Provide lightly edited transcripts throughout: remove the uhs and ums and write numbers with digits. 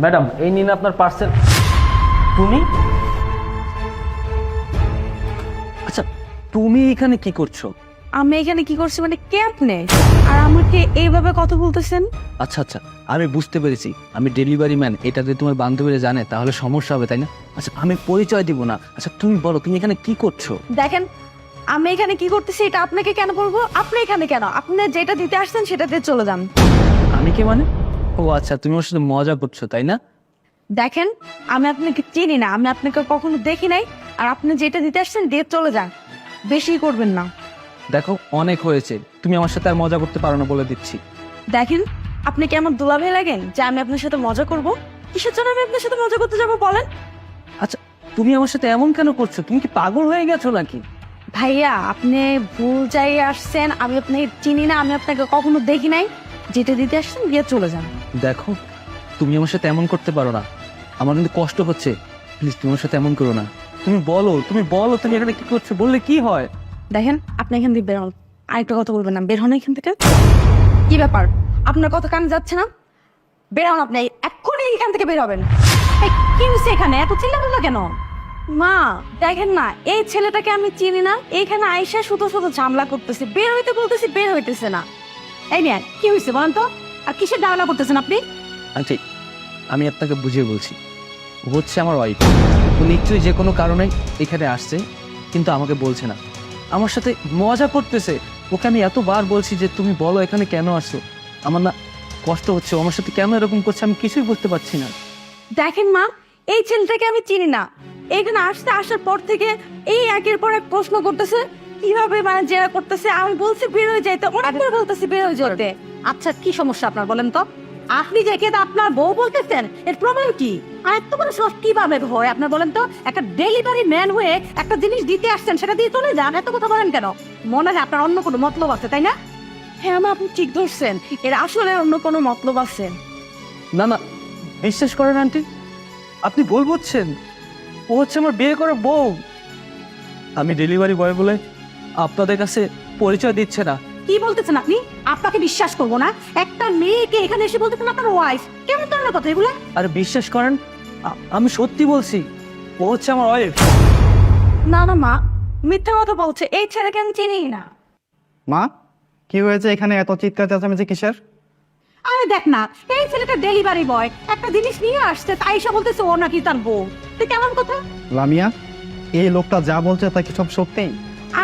Madam, এই নিন আপনার পার্সেল। তুমি? আচ্ছা, তুমি এখানে কি করছো? আমি এখানে কি করছি মানে কে আপনি? আর আমাকে এইভাবে কথা বলতেছেন? আচ্ছা আচ্ছা, আমি বুঝতে পেরেছি, আমি ডেলিভারি ম্যান। এটা যদি তোমার বান্ধবীরা জানে তাহলে সমস্যা হবে, তাই না? আচ্ছা, আমি পরিচয় দিব না। আচ্ছা, তুমি বলো, তুমি এখানে কি করছো? দেখেন, আমি এখানে কি করতেছি এটা আপনাকে কেন বলবো? আপনি এখানে কেন? আপনি যেটা দিতে আসছেন সেটা দিয়ে চলে যান। আমি কি মানে? ও আচ্ছা, তুমি ওর সাথে মজা করছো, তাই না? দেখেন, আমি আপনাকে চিনি না, আমি আপনাকে কখনো দেখি নাই। আর আপনি যেটা দিতে আসছেন দিয়ে চলে যান, বেশি করবেন না। দেখো, অনেক হয়েছে, তুমি আমার সাথে আর মজা করতে পারো না, বলে দিচ্ছি। দেখেন, আপনি কি আমার দুলাভাই লাগেন যে আমি আপনার সাথে মজা করব? কিসের জন্য আমি আপনার সাথে মজা করতে যাবো বলেন? আচ্ছা, তুমি আমার সাথে এমন কেন করছো? তুমি কি পাগল হয়ে গেছো নাকি? ভাইয়া, আপনি ভুল জায়গায় আসছেন। আমি আপনাকে চিনি না, আমি আপনাকে কখনো দেখি নাই। যেটা দিতে আসছেন দিয়ে চলে যান। দেখো, তুমি আমার সাথে এমন করতে পারো না, আমার কিন্তু কষ্ট হচ্ছে। প্লিজ, তুমি আমার সাথে এমন করো না। তুমি বলো, তুমি বলো, তুমি এখানে কি করছো, বললে কি হয়? দেখেন, আপনি এখান থেকে বের হন। আরেকটা কথা বলবেন না, বের হন এখান থেকে। কি ব্যাপার, আপনার কথা কানে যাচ্ছে না? বের হন আপনি, এক্ষুনি এখান থেকে বের হবেন। এই, কি হচ্ছে এখানে? এত চিল্লাবেন না কেন? মা, দেখেন না, এই ছেলেটাকে আমি চিনি না। এইখানে আইসা শুধু শুধু ঝামেলা করতেছে, বের হইতে বলতেছি বের হইতেছে না। এই নিয়ে কি হয়েছে বলেন তো? আর কিসের ঝামেলা করতেছেন আপনি? আন্টি, আমি আপনাকে বুঝিয়ে বলছি। ও হচ্ছে আমার ওয়াইফ। ও নিশ্চয়ই যে কোনো কারণে এখানে আসছে, কিন্তু আমাকে বলছে না, আমার সাথে মজা করতেছে। ওকে আমি এতবার বলছি যে তুমি বলো এখানে কেন আসছো। আমার না কষ্ট হচ্ছে, ও আমার সাথে কেন এরকম করছে আমি কিছুই বুঝতে পারছি না। দেখেন মা, এই ছেলেটাকে আমি চিনি না। এখানে আসার পর থেকে এই একের পর এক প্রশ্ন করতেছে, কিভাবে মানে জেরা করতেছে। আমি বলছি বের হয়ে যাইতে, অনেকবার বলতেছি বের হয়ে যেতে। আচ্ছা, কি সমস্যা আপনার বলেন তো? আপনি যে কে আপনার বউ বলতেছেন, এর প্রমাণ কি? আর এত বড় সাহস কিভাবে হয় আপনার বলেন তো? একটা ডেলিভারি ম্যান হয়ে একটা জিনিস দিতে আসছেন, সেটা দিয়ে চলে যান। এত কথা বলেন কেন? মনে হয় আপনার অন্য কোনো মতলব আছে, তাই না? হ্যাঁ মা, আপনি ঠিক ধরছেন, এর আসলে অন্য কোনো মতলব আছে। না না, বিশ্বাস করেন আন্টি, আপনি ভুল বুঝছেন। ও হচ্ছে আমার বিয়ে করা বউ। আমি ডেলিভারি বয় বলে আপনাদের কাছে পরিচয় দিচ্ছে না। কি বলতেছেন আপনি? আপনাকে বিশ্বাস করবো না? একটা মেয়েকে এখানে এসে বলতেছেন আপনার ওয়াইফ? কেমন ধরনের কথা এগুলো? আর বিশ্বাস করেন, আমি সত্যি বলছি, ও হচ্ছে আমার ওয়াইফ। না না মা, মিথ্যা কথা বলছে। এই ছেলেকে আমি চিনি না। মা, কি হয়েছে এখানে এত চিৎকার চেঁচামেচি কিসের? আরে দেখ না, এই ছেলেটা ডেলিভারি বয়, একটা জিনিস নিয়ে আসছে, তাই এসে বলতেছে ও নাকি তার বউ। তুই কেমন কথা? লামিয়া, এই লোকটা যা বলছে তা কি সব সত্যি?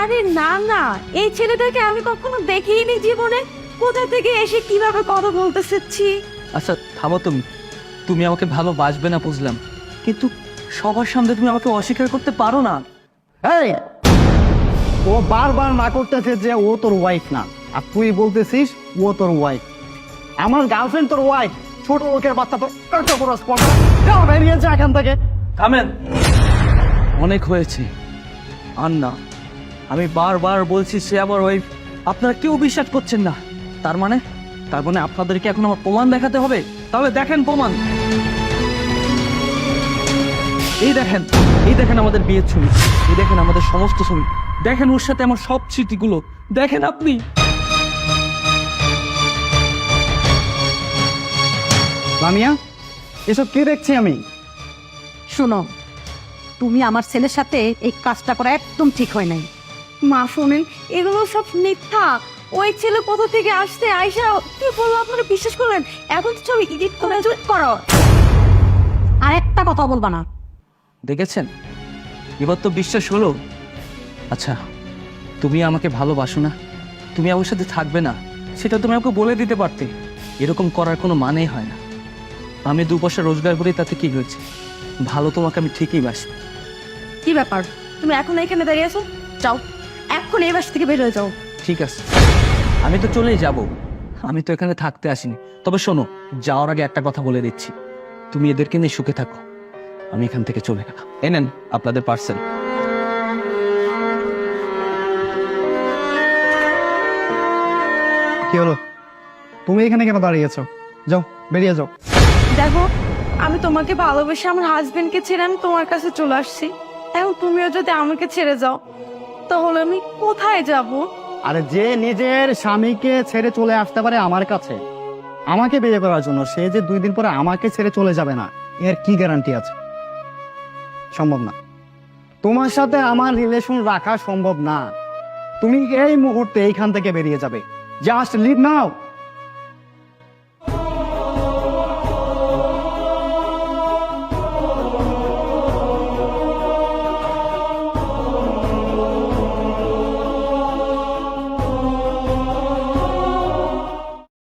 আরে না না, এই ছেলেটাকে আমি কখনো দেখিনি জীবনে। কোথা থেকে এসে কিভাবে কথা বলতেছে, ছি। আচ্ছা থামো, তুমি তুমি আমাকে ভালোবাসবে না বুঝলাম, কিন্তু সবার সামনে তুমি আমাকে অস্বীকার করতে পারো না। এই, ও বারবার না করতেছে যে ও তোর ওয়াইফ না, আর তুই বলতেছিস ও তোর ওয়াইফ। আমার গার্লফ্রেন্ড তোর ওয়াইফ। ছোট লোকের বাচ্চা তো কত বড় স্পর্ধা। যাও বেরিয়ে যা এখান থেকে। থামেন, অনেক হয়েছে। আর না, আমি বারবার বলছি সে আমার ওয়াইফ, আপনারা কেউ বিশ্বাস করছেন না। তার মানে আপনাদেরকে এখন আমার প্রমাণ দেখাতে হবে। তাহলে দেখেন প্রমাণ। এই দেখেন, এই দেখেন আমাদের বিয়ের ছবি, এই দেখেন আমাদের সমস্ত ছবি, দেখেন ওর সাথে আমার সব স্মৃতিগুলো, দেখেন আপনি। লামিয়া, এসব কি দেখছি আমি? শোনো, তুমি আমার ছেলের সাথে এই কাজটা করা একদম ঠিক হয় নাই। মা শোনেন, এগুলো সব মিথ্যা। ওই ছেলে কোথা থেকে আসছে, আয়শা কি বলবো, আপনারা বিশ্বাস করবেন? এখন তো ছবি এডিট করে চুপ করো। আর একটা কথা বলবা না। দেখেছেন, এবার তো বিশ্বাস হলো। আচ্ছা, তুমি আমাকে ভালোবাসো না, তুমি আমার সাথে থাকবে না, সেটা তুমি আমাকে বলে দিতে পারতে। এরকম করার কোনো মানেই হয় না। আমি 2 পয়সা রোজগার করি, তাতে কি হয়েছে? ভালো তোমাকে আমি ঠিকই বাসি। কি ব্যাপার, তুমি এখন এখানে দাঁড়িয়ে আছো? যাও, এখন এই বাসা থেকে বের হয়ে যাও। ঠিক আছে, আমি তো চলেই যাব, আমি তো এখানে থাকতে আসিনি। তবে শোনো, যাওয়ার আগে একটা কথা বলে দিচ্ছি, তুমি এদেরকে নিয়ে সুখে থাকো, আমি এখান থেকে চলে গেলাম। এনেন আপনাদের পার্সেল। কি হলো? তুমি এখানে কেন দাঁড়িয়েছো? যাও, বেরিয়ে যাও। দেখো, আমি তোমাকে ভালোবেসে আমার হাজবেন্ডকে ছেড়ে আমি তোমার কাছে চলে আসছি। এখন তুমিও যদি আমাকে ছেড়ে যাও, তাহলে আমি কোথায় যাব? আরে যে নিজের স্বামীকে ছেড়ে চলে আসতে পারে আমার কাছে, আমাকে বিয়ে করার জন্য, সে যে 2 দিন পরে আমাকে ছেড়ে চলে যাবে না, এর কি গ্যারান্টি আছে? সম্ভব না। তোমার সাথে আমার রিলেশন রাখা সম্ভব না। তুমি এই মুহূর্তে এইখান থেকে বেরিয়ে যাবে। জাস্ট লিভ নাও।